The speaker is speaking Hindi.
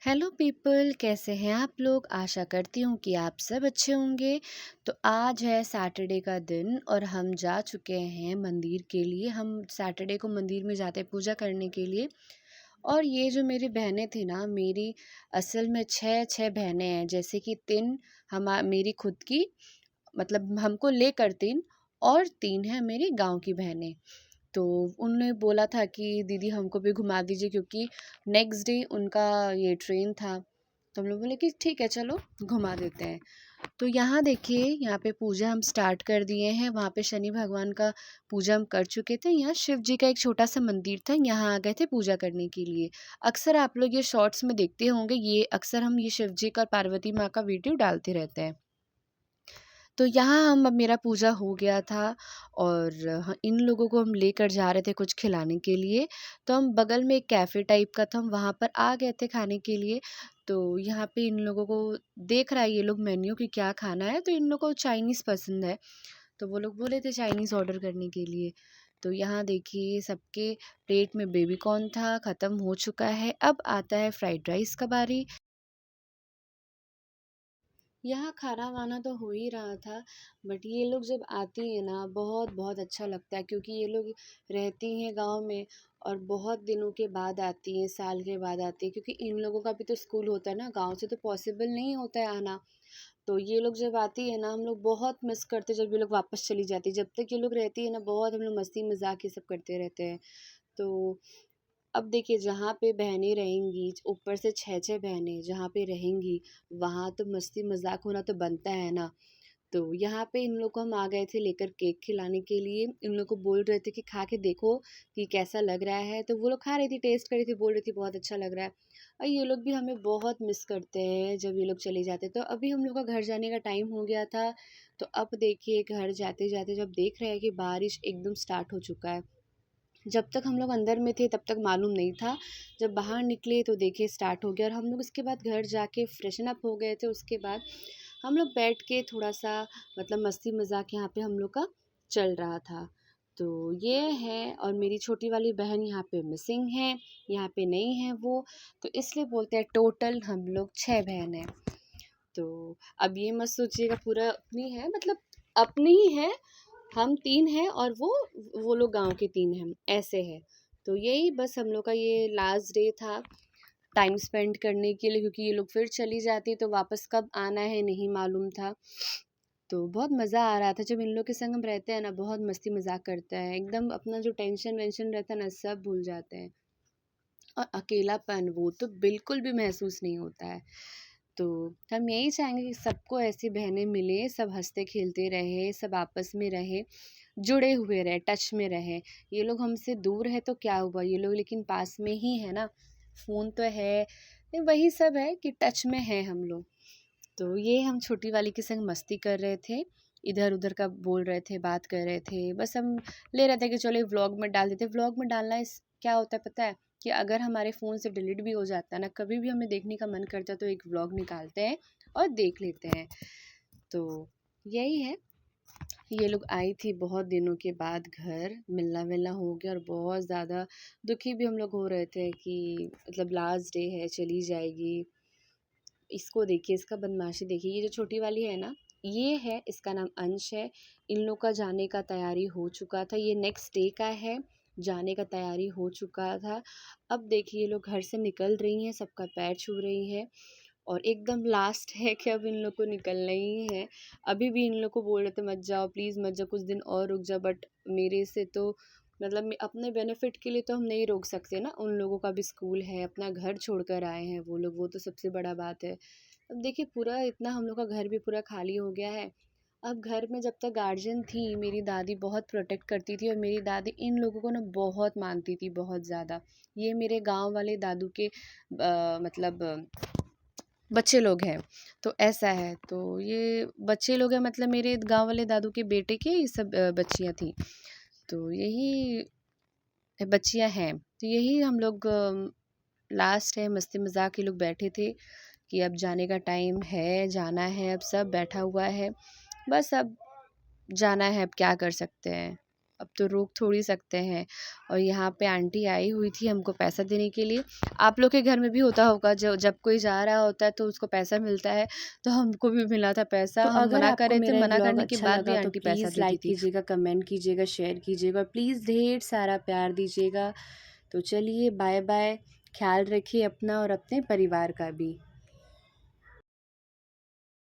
हेलो पीपल, कैसे हैं आप लोग। आशा करती हूँ कि आप सब अच्छे होंगे। तो आज है सैटरडे का दिन और हम जा चुके हैं मंदिर के लिए। हम सैटरडे को मंदिर में जाते हैं पूजा करने के लिए। और ये जो मेरी बहनें थी ना, मेरी असल में छः छः बहनें हैं। जैसे कि तीन मेरी खुद की, मतलब हमको लेकर तीन, और तीन है मेरी गांव की बहनें। तो उन्होंने बोला था कि दीदी हमको भी घुमा दीजिए, क्योंकि नेक्स्ट डे उनका ये ट्रेन था। तो हम लोग बोले कि ठीक है चलो घुमा देते हैं। तो यहाँ देखिए, यहाँ पे पूजा हम स्टार्ट कर दिए हैं। वहाँ पे शनि भगवान का पूजा हम कर चुके थे। यहाँ शिव जी का एक छोटा सा मंदिर था, यहाँ आ गए थे पूजा करने के लिए। अक्सर आप लोग ये शॉर्ट्स में देखते होंगे, ये अक्सर हम ये शिव जी का और पार्वती माँ का वीडियो डालते रहते हैं। तो यहाँ हम अब मेरा पूजा हो गया था और इन लोगों को हम लेकर जा रहे थे कुछ खिलाने के लिए। तो हम बगल में एक कैफ़े टाइप का था, हम वहाँ पर आ गए थे खाने के लिए। तो यहाँ पे इन लोगों को देख रहा है ये लोग मेन्यू कि क्या खाना है। तो इन लोगों को चाइनीज़ पसंद है, तो वो लोग बोले थे चाइनीज़ ऑर्डर करने के लिए। तो यहाँ देखिए सबके प्लेट में बेबी कॉर्न था, ख़त्म हो चुका है। अब आता है फ्राइड राइस का बारी। यहाँ खाना-वाना तो हो ही रहा था, बट ये लोग जब आती हैं ना, बहुत बहुत अच्छा लगता है, क्योंकि ये लोग रहती हैं गाँव में और बहुत दिनों के बाद आती हैं, साल के बाद आती हैं, क्योंकि इन लोगों का भी तो स्कूल होता है ना, गाँव से तो पॉसिबल नहीं होता है आना। तो ये लोग जब आती है ना, हम लोग बहुत मिस करते हैं जब ये लोग वापस चली जाती है। जब तक ये लोग रहती है ना, बहुत हम लोग मस्ती मज़ाक ये सब करते रहते हैं। तो अब देखिए, जहाँ पे बहनें रहेंगी, ऊपर से 6-6 बहनें जहाँ पे रहेंगी, वहाँ तो मस्ती मज़ाक होना तो बनता है ना। तो यहाँ पे इन लोग को हम आ गए थे लेकर केक खिलाने के लिए। इन लोग को बोल रहे थे कि खा के देखो कि कैसा लग रहा है। तो वो लोग खा रही थी, टेस्ट कर रही थी, बोल रही थी बहुत अच्छा लग रहा है। और ये लोग भी हमें बहुत मिस करते हैं जब ये लोग चले जाते हैं। तो अभी हम लोग का घर जाने का टाइम हो गया था। तो अब देखिए, घर जाते-जाते जब देख रहे हैं कि बारिश एकदम स्टार्ट हो चुका है। जब तक हम लोग अंदर में थे तब तक मालूम नहीं था। जब बाहर निकले तो देखिए स्टार्ट हो गया, और हम लोग उसके बाद घर जाके फ्रेशन अप हो गए थे। उसके बाद हम लोग बैठ के थोड़ा-सा, मतलब मस्ती मज़ाक यहाँ पे हम लोग का चल रहा था। तो ये है, और मेरी छोटी वाली बहन यहाँ पे मिसिंग है, यहाँ पे नहीं है वो। तो इसलिए बोलते हैं टोटल हम लोग 6 बहन हैं। तो अब ये मत सोचिएगा पूरा अपनी है, मतलब अपनी ही है। हम 3 हैं और वो लोग गाँव के 3 हैं, ऐसे है। तो यही बस हम लोग का ये लास्ट डे था टाइम स्पेंड करने के लिए, क्योंकि ये लोग फिर चली जाती तो वापस कब आना है नहीं मालूम था। तो बहुत मज़ा आ रहा था जब इन लोग के संग हम रहते हैं ना, बहुत मस्ती मज़ाक करते हैं, एकदम अपना जो टेंशन वेंशन रहता है ना, सब भूल जाते हैं। और अकेलापन वो तो बिल्कुल भी महसूस नहीं होता है। तो हम यही चाहेंगे कि सबको ऐसी बहनें मिलें, सब हँसते खेलते रहें, सब आपस में रहें, जुड़े हुए रहें, टच में रहें। ये लोग हमसे दूर है तो क्या हुआ, ये लोग लेकिन पास में ही है ना, फ़ोन तो है। वही सब है कि टच में हैं हम लोग। तो ये हम छोटी वाली के संग मस्ती कर रहे थे, इधर-उधर का बोल रहे थे, बात कर रहे थे। बस हम ले रहे थे कि चलो व्लॉग में डाल देते हैं। व्लॉग में डालना इस क्या होता है पता है? कि अगर हमारे फ़ोन से डिलीट भी हो जाता है ना, कभी भी हमें देखने का मन करता है तो एक व्लॉग निकालते हैं और देख लेते हैं। तो यही है। ये लोग आई थी बहुत दिनों के बाद घर, मिलना-विलना हो गया, और बहुत ज़्यादा दुखी भी हम लोग हो रहे थे कि मतलब लास्ट डे है, चली जाएगी। इसको देखिए, इसका बदमाशी देखिए। ये जो छोटी वाली है ना, ये है, इसका नाम अंश है। इन लोग का जाने का तैयारी हो चुका था, ये नेक्स्ट डे का है, जाने का तैयारी हो चुका था। अब देखिए ये लोग घर से निकल रही हैं, सबका पैर छू रही हैं, और एकदम लास्ट है कि अब इन लोग को निकलना ही है। अभी भी इन लोग को बोल रहे थे मत जाओ, प्लीज़ मत जाओ, कुछ दिन और रुक जाओ, बट मेरे से तो, मतलब अपने बेनिफिट के लिए तो हम नहीं रोक सकते ना। उन लोगों का भी स्कूल है, अपना घर छोड़कर आए हैं वो लोग, वो तो सबसे बड़ा बात है। अब देखिए पूरा इतना हम लोग का घर भी पूरा खाली हो गया है। अब घर में जब तक गार्जियन थी, मेरी दादी बहुत प्रोटेक्ट करती थी, और मेरी दादी इन लोगों को ना बहुत मानती थी, बहुत ज़्यादा। ये मेरे गाँव वाले दादू के मतलब बच्चे लोग हैं, तो ऐसा है। तो ये बच्चे लोग हैं, मतलब मेरे गाँव वाले दादू के बेटे के ये सब बच्चियाँ थीं। तो यही बच्चियाँ हैं। तो यही हम लोग लास्ट है, मस्ती मज़ाक ये लोग बैठे थे कि अब जाने का टाइम है, जाना है, अब सब बैठा हुआ है। बस अब जाना है, अब क्या कर सकते हैं। अब तो रोक थोड़ी सकते हैं। और यहाँ पे आंटी आई हुई थी हमको पैसा देने के लिए। आप लोग के घर में भी होता होगा, जो जब कोई जा रहा होता है तो उसको पैसा मिलता है, तो हमको भी मिला था पैसा। तो हम अगर मना कर आपको रहे थे, मेरा ये मना व्लॉग करने के अच्छा बाद भी लगा तो आंटी पैसा प्लीज़ देती लाइक थी। कीजिएगा, कमेंट कीजिएगा, शेयर कीजिएगा और प्लीज़ ढेर सारा प्यार दीजिएगा। तो चलिए बाय बाय, ख्याल रखिए अपना और अपने परिवार का भी।